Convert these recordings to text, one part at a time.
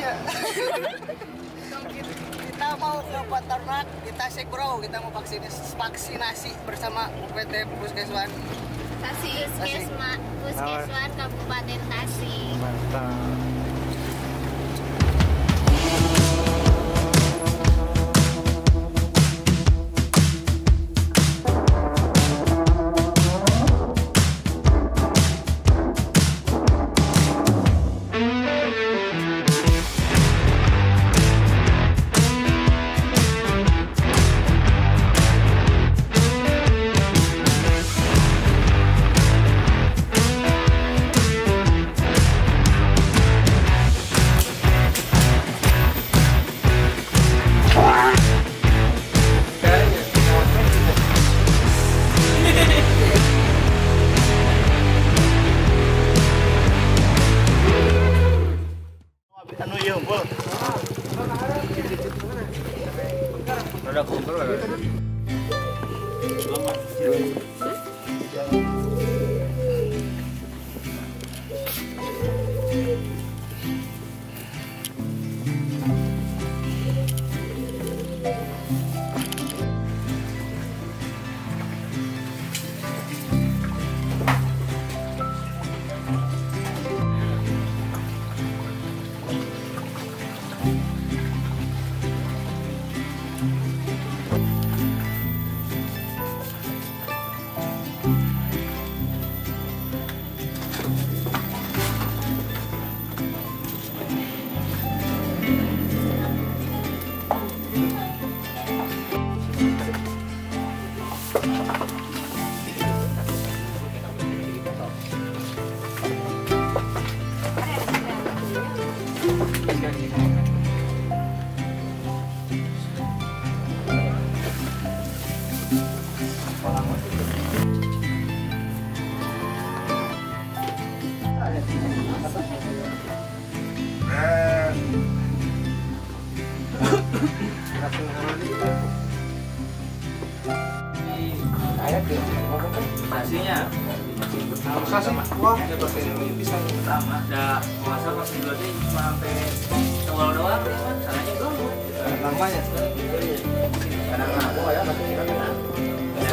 Iya. Kita mau ke peternak di Tasik Bro, kita mau vaksinasi bersama PT Puskeswan. Puskeswan Kabupaten Tasik. Mantap. Anu ieu heumpul. Rada kumpul rada. Hasilnya wah bisa pertama ada puasa pas dulu sih cuma sampai awal doang salahnya dulu Namanya. kadang aku ya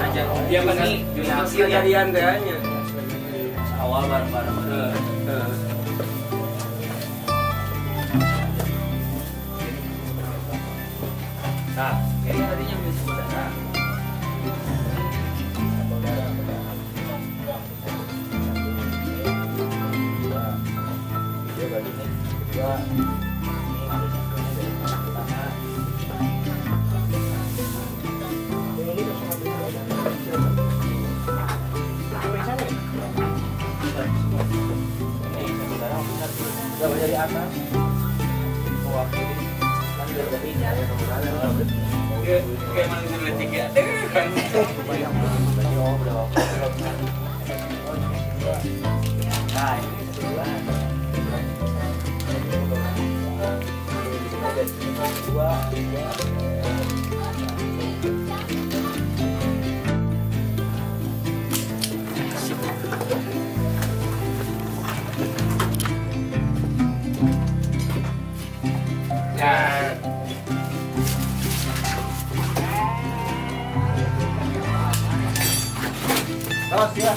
aja dia pasti hasil jadian kayaknya awal bareng-bareng nah kayaknya tadinya bisa saudara dari atas kayak mana letik ya kan nah ini sebelah dua terus ya.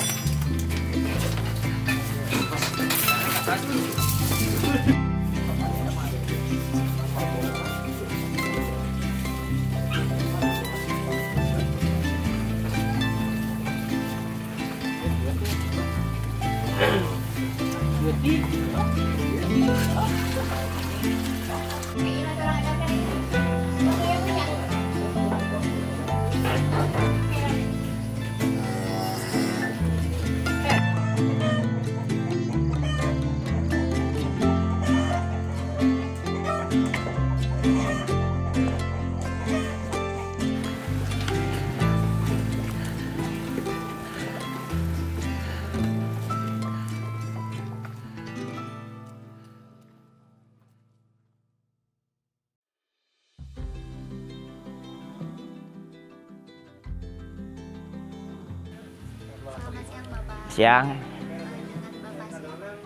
Siang,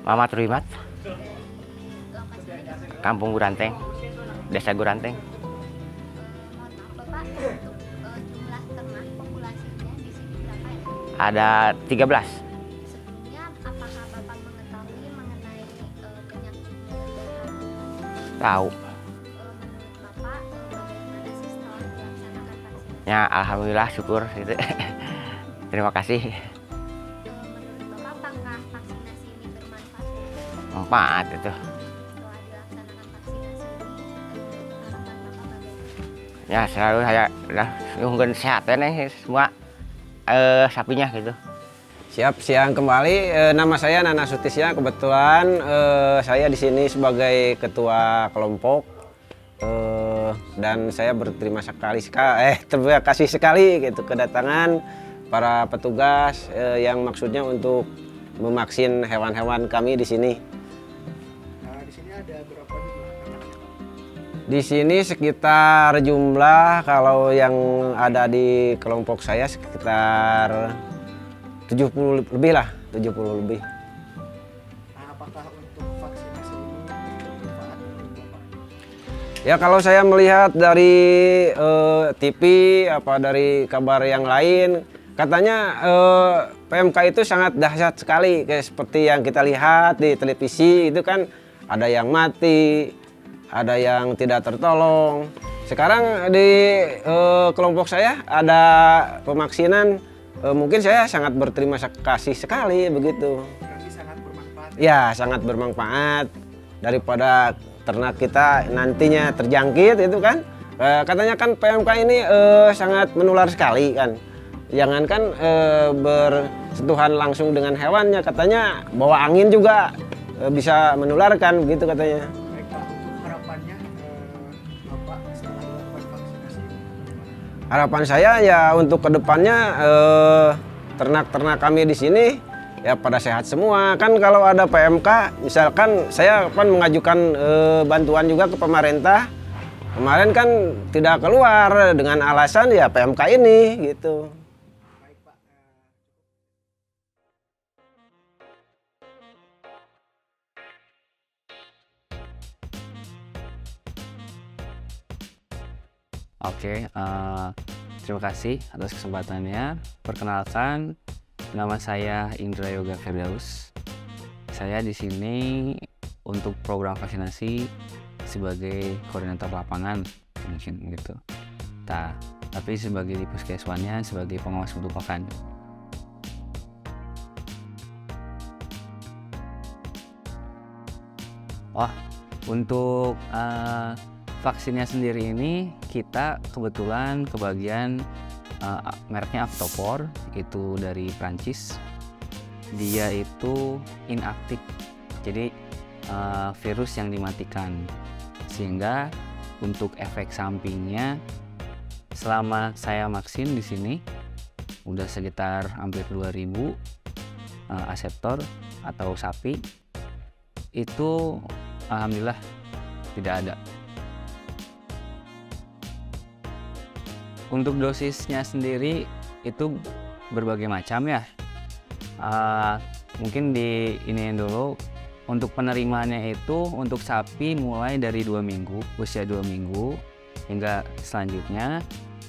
Mama Trimat. Kampung Guranteng, Desa Guranteng. Mohon maaf Bapak, untuk jumlah ternak populasinya di sini berapa ya? Ada 13. Sebelumnya apakah Bapak mengetahui mengenai penyakit mulut dan Tahu. menurut Bapak bagaimana sih setelah dilaksanakan vaksinasi? Ya, alhamdulillah syukur gitu. Terima kasih. Menurut Bapak apakah vaksinasi ini bermanfaat Manfaat itu. setelah dilaksanakan vaksinasi ini? Harapan Bapak bagaimana? Ya selalu saya udah nungguin sehat nih semua sapinya gitu. Siap, siang kembali. Nama saya Nana Sutisya. Kebetulan saya di sini sebagai ketua kelompok dan saya terima kasih sekali gitu kedatangan para petugas yang maksudnya untuk memaksin hewan-hewan kami di sini. Nah, di sini ada berapa jumlah? Di sini sekitar jumlah kalau yang ada di kelompok saya sekitar 70 lebih lah, 70 lebih. Nah, apakah untuk vaksinasi ini bermanfaat menurut Bapak? Ya kalau saya melihat dari TV apa dari kabar yang lain, katanya PMK itu sangat dahsyat sekali, kayak seperti yang kita lihat di televisi itu kan ada yang mati, ada yang tidak tertolong. Sekarang di kelompok saya ada pemaksinan, mungkin saya sangat berterima kasih sekali begitu. Berarti sangat bermanfaat. Ya sangat bermanfaat daripada ternak kita nantinya terjangkit itu kan. Katanya kan PMK ini sangat menular sekali kan. Jangankan bersentuhan langsung dengan hewannya, katanya bawa angin juga bisa menularkan begitu katanya. Baik Pak, untuk harapannya Bapak setelah dilakukan vaksinasi ini? Harapan saya ya untuk kedepannya ternak-ternak kami di sini ya pada sehat semua. Kan kalau ada PMK, misalkan saya kan mengajukan bantuan juga ke pemerintah. Kemarin kan tidak keluar dengan alasan ya PMK ini gitu. Baik Pak. Oke, terima kasih atas kesempatannya. Perkenalkan, nama saya Indra Yoga Firdaus. Saya di sini untuk program vaksinasi sebagai koordinator lapangan, mungkin gitu. Tapi sebagai di puskeswannya sebagai pengawas mutu pakan. Untuk vaksinnya sendiri ini kita kebetulan kebagian mereknya Actopor, itu dari Prancis. Dia itu inaktif, jadi virus yang dimatikan, sehingga untuk efek sampingnya selama saya vaksin di sini udah sekitar hampir 2000 aseptor atau sapi itu alhamdulillah tidak ada. Untuk dosisnya sendiri itu berbagai macam ya. Mungkin di ini dulu untuk penerimaannya itu untuk sapi mulai dari 2 minggu, usia 2 minggu hingga selanjutnya,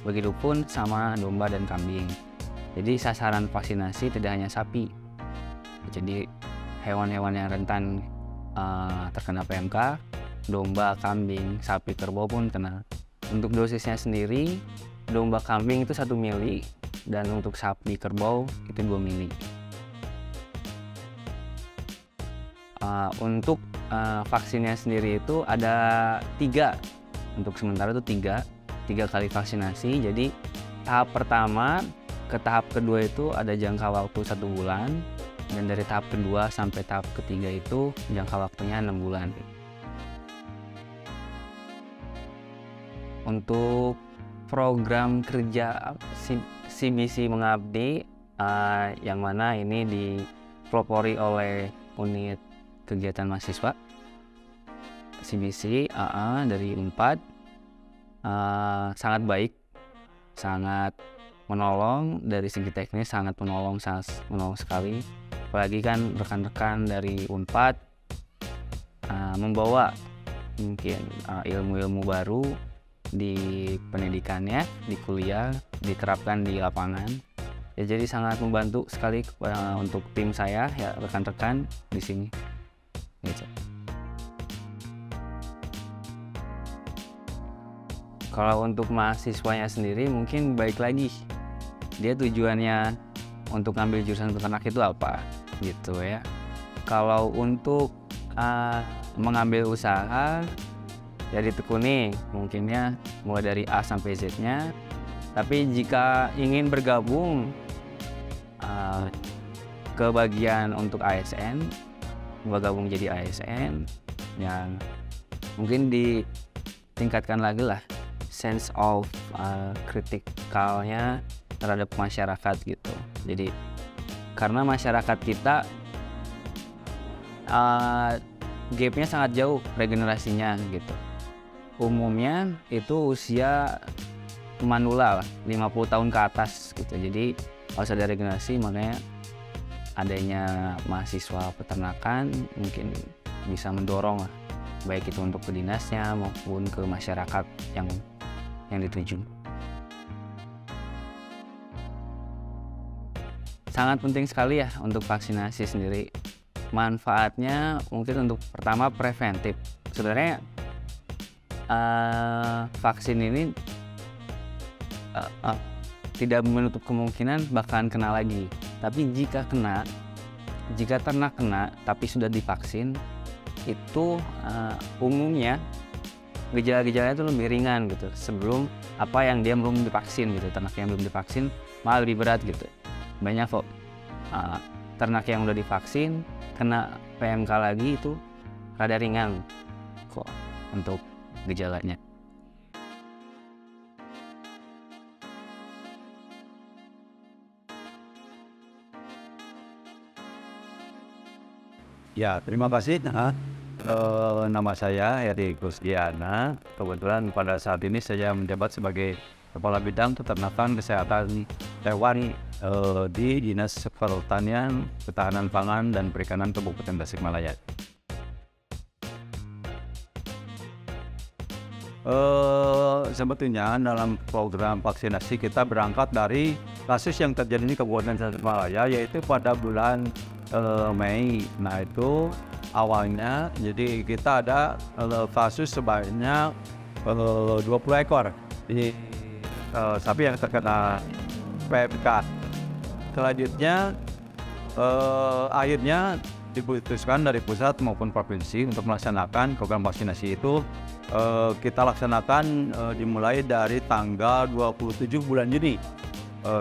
begitupun sama domba dan kambing. Jadi sasaran vaksinasi tidak hanya sapi, jadi hewan-hewan yang rentan terkena PMK, domba, kambing, sapi, kerbau pun kena. Untuk dosisnya sendiri, domba kambing itu 1 mili dan untuk sapi kerbau itu 2 mili. Untuk vaksinnya sendiri itu ada 3, untuk sementara itu 3 kali vaksinasi. Jadi tahap pertama ke tahap kedua itu ada jangka waktu 1 bulan, dan dari tahap kedua sampai tahap ketiga itu jangka waktunya 6 bulan. Untuk program kerja CBC Mengabdi yang mana ini dipelopori oleh unit kegiatan mahasiswa CBC dari Unpad, sangat baik, sangat menolong dari segi teknis, sangat menolong sekali. Apalagi kan rekan-rekan dari Unpad membawa mungkin ilmu-ilmu baru di pendidikannya, di kuliah, diterapkan di lapangan. Ya, jadi sangat membantu sekali untuk tim saya, ya rekan-rekan di sini. Gitu. Kalau untuk mahasiswanya sendiri mungkin baik lagi, dia tujuannya untuk ngambil jurusan peternak itu apa gitu ya. Kalau untuk mengambil usaha ya ditekuni mungkinnya mulai dari A sampai Z-nya. Tapi jika ingin bergabung ke bagian untuk ASN, bergabung jadi ASN yang mungkin ditingkatkan lagi lah sense of kritikalnya terhadap masyarakat gitu. Jadi karena masyarakat kita gapnya sangat jauh regenerasinya gitu. Umumnya itu usia manula lah, 50 tahun ke atas gitu. Jadi harus ada regenerasi, makanya adanya mahasiswa peternakan mungkin bisa mendorong lah, baik itu untuk ke dinasnya maupun ke masyarakat yang dituju. Sangat penting sekali ya untuk vaksinasi sendiri. Manfaatnya mungkin untuk pertama preventif. Sebenarnya vaksin ini tidak menutup kemungkinan bakalan kena lagi. Tapi jika ternak kena tapi sudah divaksin, itu umumnya gejala-gejalanya itu lebih ringan gitu sebelum apa yang dia belum divaksin gitu. Ternak yang belum divaksin malah lebih berat gitu. Banyak kok ternak yang udah divaksin kena PMK lagi itu rada ringan kok untuk gejalanya. Ya, terima kasih. Nama saya Heri Kusdiana. Kebetulan pada saat ini saya menjabat sebagai Kepala Bidang Peternakan Kesehatan Hewan di Dinas Pertanian, Ketahanan Pangan dan Perikanan Kabupaten Tasikmalaya. Sebetulnya dalam program vaksinasi kita berangkat dari kasus yang terjadi di Kabupaten Tasikmalaya, yaitu pada bulan Mei. Nah, itu awalnya jadi kita ada kasus sebanyak 20 ekor di sapi yang terkena PMK. Selanjutnya akhirnya diputuskan dari pusat maupun provinsi untuk melaksanakan program vaksinasi itu. Kita laksanakan dimulai dari tanggal 27 bulan Juni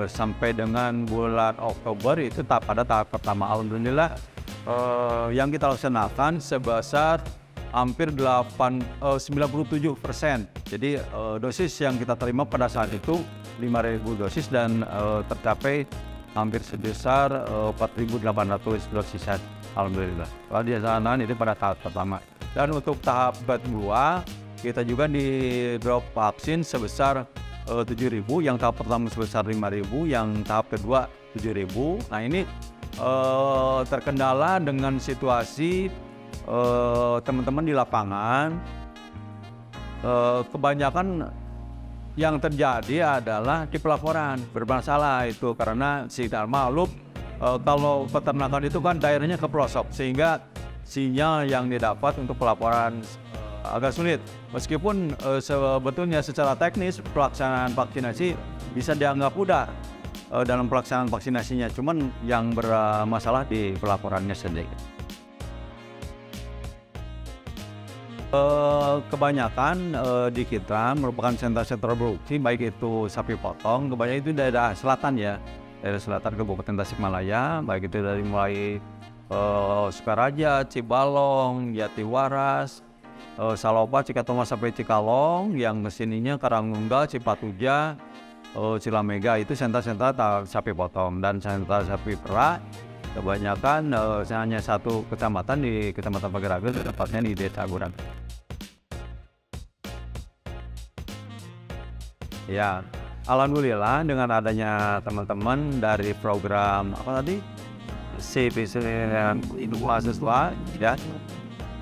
sampai dengan bulan Oktober, itu pada tahap pertama. Alhamdulillah yang kita laksanakan sebesar hampir 97%. Jadi dosis yang kita terima pada saat itu 5.000 dosis dan tercapai hampir sebesar 4.800 dosisan. Alhamdulillah. Kalau dilaksanakan itu pada tahap pertama. Dan untuk tahap kedua kita juga di drop vaksin sebesar 7.000, yang tahap pertama sebesar 5.000, yang tahap kedua 7.000. Nah, ini terkendala dengan situasi teman-teman di lapangan. Kebanyakan yang terjadi adalah di pelaporan bermasalah itu karena sinyal maklum kalau peternakan itu kan daerahnya ke pelosok, sehingga sinyal yang didapat untuk pelaporan agak sulit. Meskipun sebetulnya secara teknis pelaksanaan vaksinasi bisa dianggap mudah dalam pelaksanaan vaksinasinya, cuman yang bermasalah di pelaporannya sendiri. Kebanyakan di kita merupakan sentra-sentra produksi, baik itu sapi potong, kebanyakan itu daerah selatan ya, daerah selatan Kabupaten Tasikmalaya, baik itu dari mulai Sukaraja, Cibalong, Jatiwaras, Salopa, Cikatoma sampai Cikalong, yang kesininya Karangunggal, Cipatuja, Cilamega, itu sentra-sentra sapi potong. Dan sentra sapi perah kebanyakan hanya satu kecamatan, di Kecamatan Pageragen, tepatnya di Desa Aguran. Ya, alhamdulillah dengan adanya teman-teman dari program apa tadi? CPC Ibu Mahasiswa ya.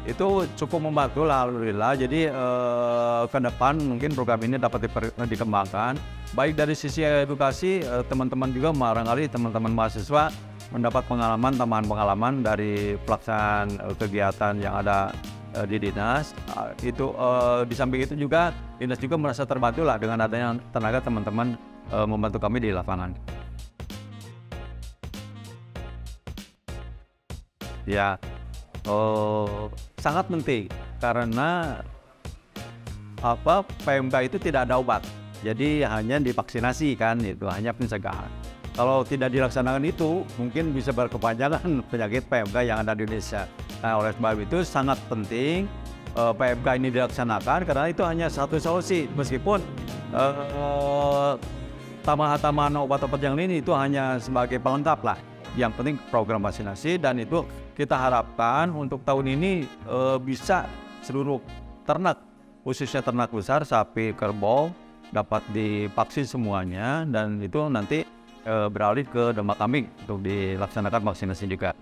itu cukup membantu lah alhamdulillah. Jadi ke depan mungkin program ini dapat dikembangkan baik dari sisi edukasi, teman-teman juga barangkali teman-teman mahasiswa mendapat pengalaman, tambahan pengalaman dari pelaksanaan kegiatan yang ada di dinas. Itu di samping itu juga dinas juga merasa terbantu lah dengan adanya tenaga teman-teman membantu kami di lapangan. Ya, sangat penting karena PMK itu tidak ada obat, jadi hanya divaksinasi kan, itu hanya pencegahan. Kalau tidak dilaksanakan itu mungkin bisa berkepanjangan penyakit PMK yang ada di Indonesia. Nah, oleh sebab itu sangat penting PMK ini dilaksanakan karena itu hanya satu solusi, meskipun tambahan-tambahan obat-obat yang lain itu hanya sebagai pelengkap lah. Yang penting program vaksinasi, dan itu kita harapkan untuk tahun ini bisa seluruh ternak, khususnya ternak besar, sapi, kerbau dapat divaksin semuanya, dan itu nanti beralih ke domba kambing untuk dilaksanakan vaksinasi juga.